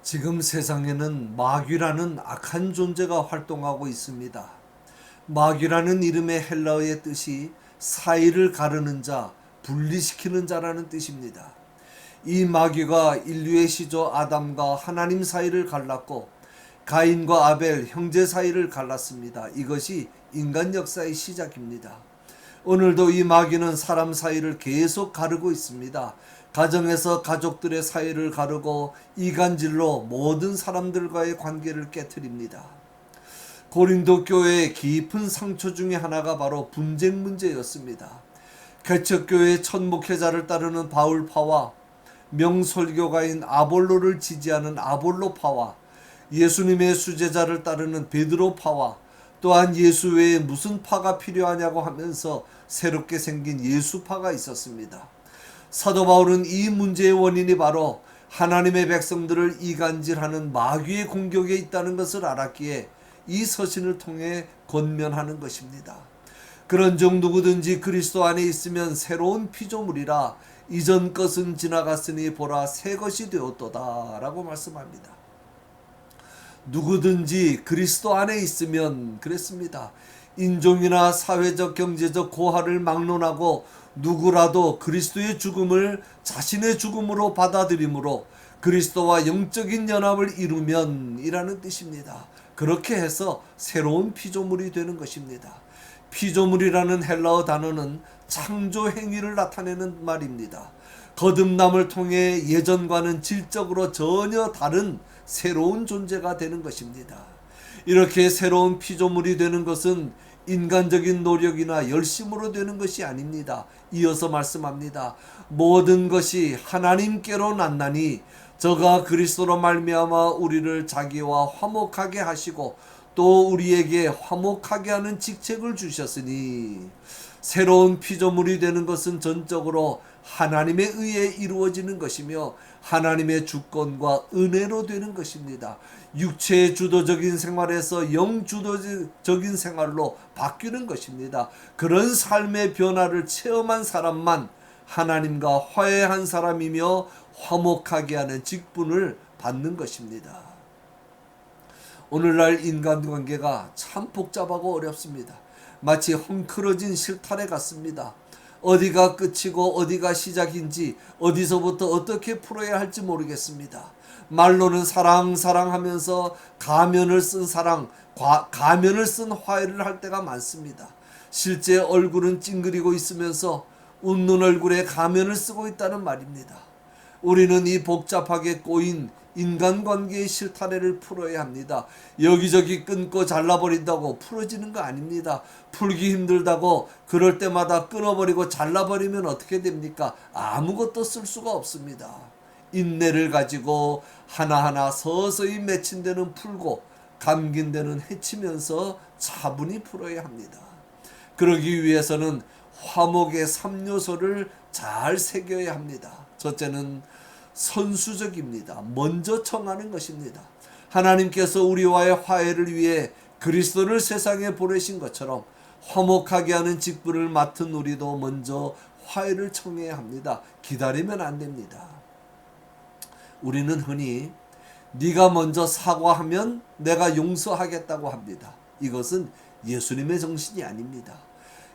지금 세상에는 마귀라는 악한 존재가 활동하고 있습니다. 마귀라는 이름의 헬라어의 뜻이 사이를 가르는 자, 분리시키는 자라는 뜻입니다. 이 마귀가 인류의 시조 아담과 하나님 사이를 갈랐고 가인과 아벨 형제 사이를 갈랐습니다. 이것이 인간 역사의 시작입니다. 오늘도 이 마귀는 사람 사이를 계속 가르고 있습니다. 가정에서 가족들의 사이를 가르고 이간질로 모든 사람들과의 관계를 깨트립니다. 고린도 교회의 깊은 상처 중에 하나가 바로 분쟁 문제였습니다. 개척교회의 첫 목회자를 따르는 바울파와 명설교가인 아볼로를 지지하는 아볼로파와 예수님의 수제자를 따르는 베드로파와 또한 예수 외에 무슨 파가 필요하냐고 하면서 새롭게 생긴 예수파가 있었습니다. 사도 바울은 이 문제의 원인이 바로 하나님의 백성들을 이간질하는 마귀의 공격에 있다는 것을 알았기에 이 서신을 통해 권면하는 것입니다. 그런즉 누구든지 그리스도 안에 있으면 새로운 피조물이라 이전 것은 지나갔으니 보라 새 것이 되었도다 라고 말씀합니다. 누구든지 그리스도 안에 있으면 그랬습니다. 인종이나 사회적 경제적 고하를 막론하고 누구라도 그리스도의 죽음을 자신의 죽음으로 받아들이므로 그리스도와 영적인 연합을 이루면 이라는 뜻입니다. 그렇게 해서 새로운 피조물이 되는 것입니다. 피조물이라는 헬라어 단어는 창조 행위를 나타내는 말입니다. 거듭남을 통해 예전과는 질적으로 전혀 다른 새로운 존재가 되는 것입니다. 이렇게 새로운 피조물이 되는 것은 인간적인 노력이나 열심으로 되는 것이 아닙니다. 이어서 말씀합니다. 모든 것이 하나님께로 났나니 저가 그리스도로 말미암아 우리를 자기와 화목하게 하시고 또 우리에게 화목하게 하는 직책을 주셨으니 새로운 피조물이 되는 것은 전적으로 하나님에 의해 이루어지는 것이며 하나님의 주권과 은혜로 되는 것입니다. 육체의 주도적인 생활에서 영주도적인 생활로 바뀌는 것입니다. 그런 삶의 변화를 체험한 사람만 하나님과 화해한 사람이며 화목하게 하는 직분을 받는 것입니다. 오늘날 인간관계가 참 복잡하고 어렵습니다. 마치 헝클어진 실타래 같습니다. 어디가 끝이고 어디가 시작인지 어디서부터 어떻게 풀어야 할지 모르겠습니다. 말로는 사랑 하면서 가면을 쓴 가면을 쓴 화해를 할 때가 많습니다. 실제 얼굴은 찡그리고 있으면서 웃는 얼굴에 가면을 쓰고 있다는 말입니다. 우리는 이 복잡하게 꼬인 인간관계의 실타래를 풀어야 합니다. 여기저기 끊고 잘라버린다고 풀어지는 거 아닙니다. 풀기 힘들다고 그럴 때마다 끊어버리고 잘라버리면 어떻게 됩니까? 아무것도 쓸 수가 없습니다. 인내를 가지고 하나하나 서서히 맺힌 데는 풀고 감긴 데는 헤치면서 차분히 풀어야 합니다. 그러기 위해서는 화목의 3요소를 잘 새겨야 합니다. 첫째는 선수적입니다. 먼저 청하는 것입니다. 하나님께서 우리와의 화해를 위해 그리스도를 세상에 보내신 것처럼 화목하게 하는 직분을 맡은 우리도 먼저 화해를 청해야 합니다. 기다리면 안 됩니다. 우리는 흔히 네가 먼저 사과하면 내가 용서하겠다고 합니다. 이것은 예수님의 정신이 아닙니다.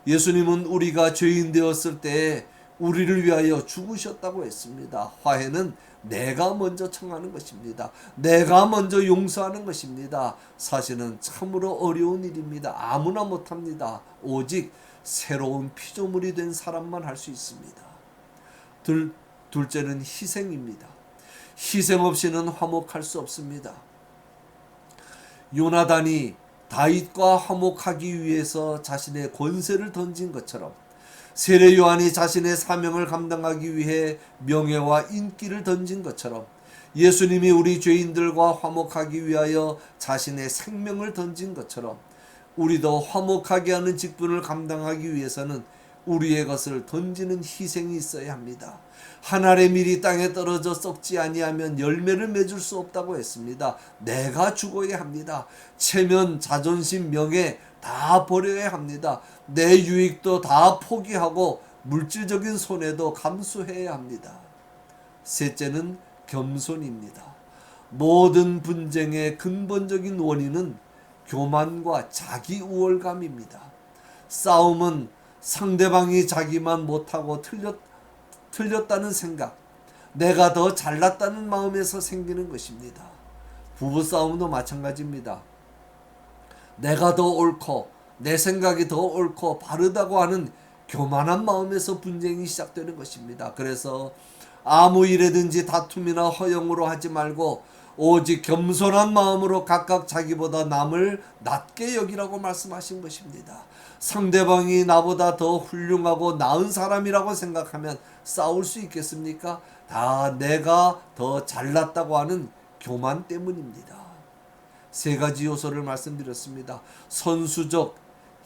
예수님은 우리가 죄인 되었을 때에 우리를 위하여 죽으셨다고 했습니다. 화해는 내가 먼저 청하는 것입니다. 내가 먼저 용서하는 것입니다. 사실은 참으로 어려운 일입니다. 아무나 못합니다. 오직 새로운 피조물이 된 사람만 할 수 있습니다. 둘째는 희생입니다. 희생 없이는 화목할 수 없습니다. 요나단이 다윗과 화목하기 위해서 자신의 권세를 던진 것처럼 세례 요한이 자신의 사명을 감당하기 위해 명예와 인기를 던진 것처럼 예수님이 우리 죄인들과 화목하기 위하여 자신의 생명을 던진 것처럼 우리도 화목하게 하는 직분을 감당하기 위해서는 우리의 것을 던지는 희생이 있어야 합니다. 한 알의 밀이 땅에 떨어져 썩지 아니하면 열매를 맺을 수 없다고 했습니다. 내가 죽어야 합니다. 체면, 자존심, 명예 다 버려야 합니다. 내 유익도 다 포기하고 물질적인 손해도 감수해야 합니다. 셋째는 겸손입니다. 모든 분쟁의 근본적인 원인은 교만과 자기 우월감입니다. 싸움은 상대방이 자기만 못하고 틀렸다는 생각, 내가 더 잘났다는 마음에서 생기는 것입니다. 부부싸움도 마찬가지입니다. 내가 더 옳고 내 생각이 더 옳고 바르다고 하는 교만한 마음에서 분쟁이 시작되는 것입니다. 그래서 아무 일에든지 다툼이나 허영으로 하지 말고 오직 겸손한 마음으로 각각 자기보다 남을 낮게 여기라고 말씀하신 것입니다. 상대방이 나보다 더 훌륭하고 나은 사람이라고 생각하면 싸울 수 있겠습니까? 다 내가 더 잘났다고 하는 교만 때문입니다. 세 가지 요소를 말씀드렸습니다. 선수적,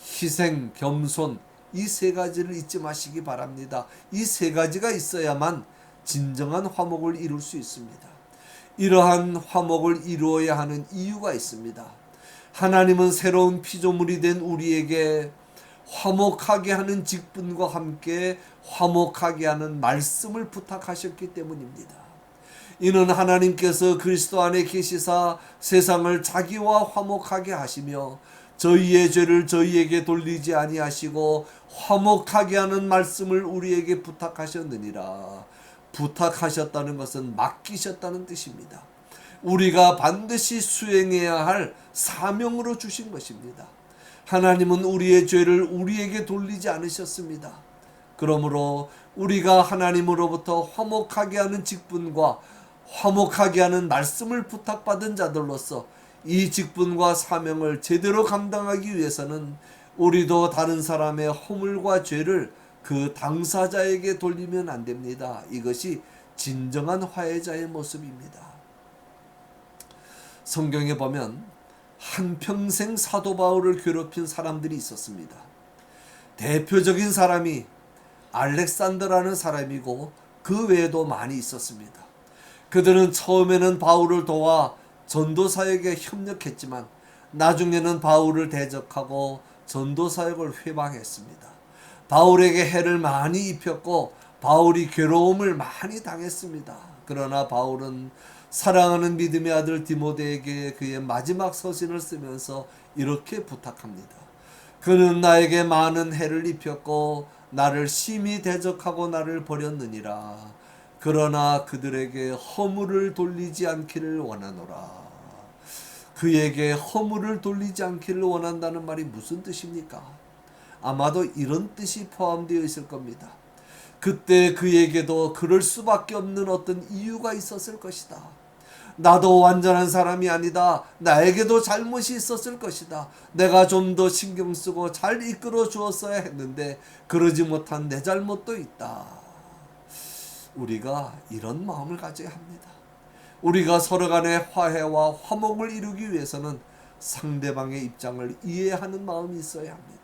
희생, 겸손, 이 세 가지를 잊지 마시기 바랍니다. 이 세 가지가 있어야만 진정한 화목을 이룰 수 있습니다. 이러한 화목을 이루어야 하는 이유가 있습니다. 하나님은 새로운 피조물이 된 우리에게 화목하게 하는 직분과 함께 화목하게 하는 말씀을 부탁하셨기 때문입니다. 이는 하나님께서 그리스도 안에 계시사 세상을 자기와 화목하게 하시며 저희의 죄를 저희에게 돌리지 아니하시고 화목하게 하는 말씀을 우리에게 부탁하셨느니라. 부탁하셨다는 것은 맡기셨다는 뜻입니다. 우리가 반드시 수행해야 할 사명으로 주신 것입니다. 하나님은 우리의 죄를 우리에게 돌리지 않으셨습니다. 그러므로 우리가 하나님으로부터 화목하게 하는 직분과 화목하게 하는 말씀을 부탁받은 자들로서 이 직분과 사명을 제대로 감당하기 위해서는 우리도 다른 사람의 허물과 죄를 그 당사자에게 돌리면 안 됩니다. 이것이 진정한 화해자의 모습입니다. 성경에 보면 한평생 사도 바울을 괴롭힌 사람들이 있었습니다. 대표적인 사람이 알렉산더라는 사람이고 그 외에도 많이 있었습니다. 그들은 처음에는 바울을 도와 전도사역에 협력했지만 나중에는 바울을 대적하고 전도사역을 회방했습니다. 바울에게 해를 많이 입혔고 바울이 괴로움을 많이 당했습니다. 그러나 바울은 사랑하는 믿음의 아들 디모데에게 그의 마지막 서신을 쓰면서 이렇게 부탁합니다. 그는 나에게 많은 해를 입혔고 나를 심히 대적하고 나를 버렸느니라. 그러나 그들에게 허물을 돌리지 않기를 원하노라. 그에게 허물을 돌리지 않기를 원한다는 말이 무슨 뜻입니까? 아마도 이런 뜻이 포함되어 있을 겁니다. 그때 그에게도 그럴 수밖에 없는 어떤 이유가 있었을 것이다. 나도 완전한 사람이 아니다. 나에게도 잘못이 있었을 것이다. 내가 좀 더 신경 쓰고 잘 이끌어 주었어야 했는데 그러지 못한 내 잘못도 있다. 우리가 이런 마음을 가져야 합니다. 우리가 서로 간의 화해와 화목을 이루기 위해서는 상대방의 입장을 이해하는 마음이 있어야 합니다.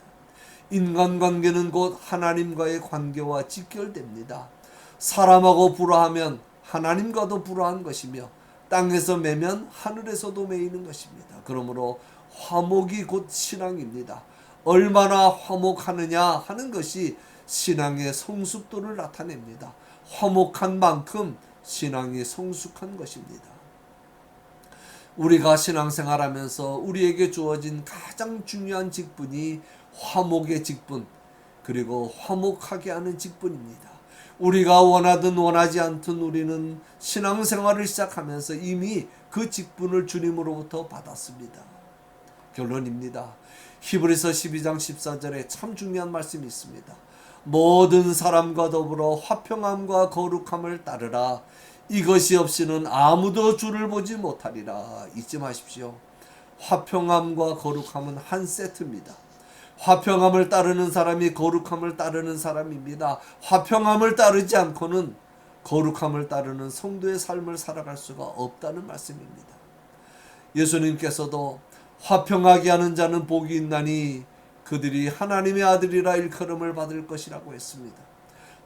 인간관계는 곧 하나님과의 관계와 직결됩니다. 사람하고 불화하면 하나님과도 불화한 것이며 땅에서 매면 하늘에서도 매이는 것입니다. 그러므로 화목이 곧 신앙입니다. 얼마나 화목하느냐 하는 것이 신앙의 성숙도를 나타냅니다. 화목한 만큼 신앙이 성숙한 것입니다. 우리가 신앙생활하면서 우리에게 주어진 가장 중요한 직분이 화목의 직분, 그리고 화목하게 하는 직분입니다. 우리가 원하든 원하지 않든 우리는 신앙생활을 시작하면서 이미 그 직분을 주님으로부터 받았습니다. 결론입니다. 히브리서 12장 14절에 참 중요한 말씀이 있습니다. 모든 사람과 더불어 화평함과 거룩함을 따르라. 이것이 없이는 아무도 주를 보지 못하리라. 잊지 마십시오. 화평함과 거룩함은 한 세트입니다. 화평함을 따르는 사람이 거룩함을 따르는 사람입니다. 화평함을 따르지 않고는 거룩함을 따르는 성도의 삶을 살아갈 수가 없다는 말씀입니다. 예수님께서도 화평하게 하는 자는 복이 있나니 그들이 하나님의 아들이라 일컬음을 받을 것이라고 했습니다.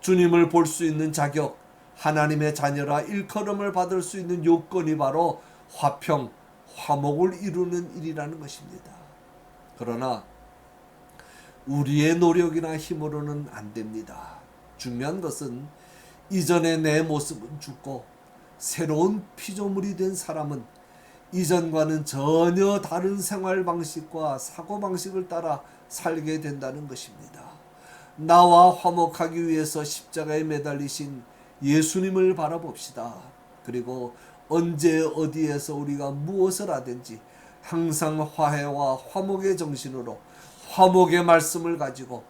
주님을 볼 수 있는 자격, 하나님의 자녀라 일컬음을 받을 수 있는 요건이 바로 화평, 화목을 이루는 일이라는 것입니다. 그러나 우리의 노력이나 힘으로는 안 됩니다. 중요한 것은 이전의 내 모습은 죽고 새로운 피조물이 된 사람은 이전과는 전혀 다른 생활 방식과 사고 방식을 따라 살게 된다는 것입니다. 나와 화목하기 위해서 십자가에 매달리신 예수님을 바라봅시다. 그리고 언제 어디에서 우리가 무엇을 하든지 항상 화해와 화목의 정신으로 화목의 말씀을 가지고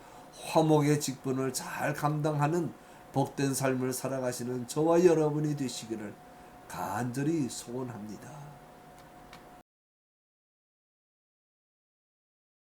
화목의 직분을 잘 감당하는 복된 삶을 살아가시는 저와 여러분이 되시기를 간절히 소원합니다.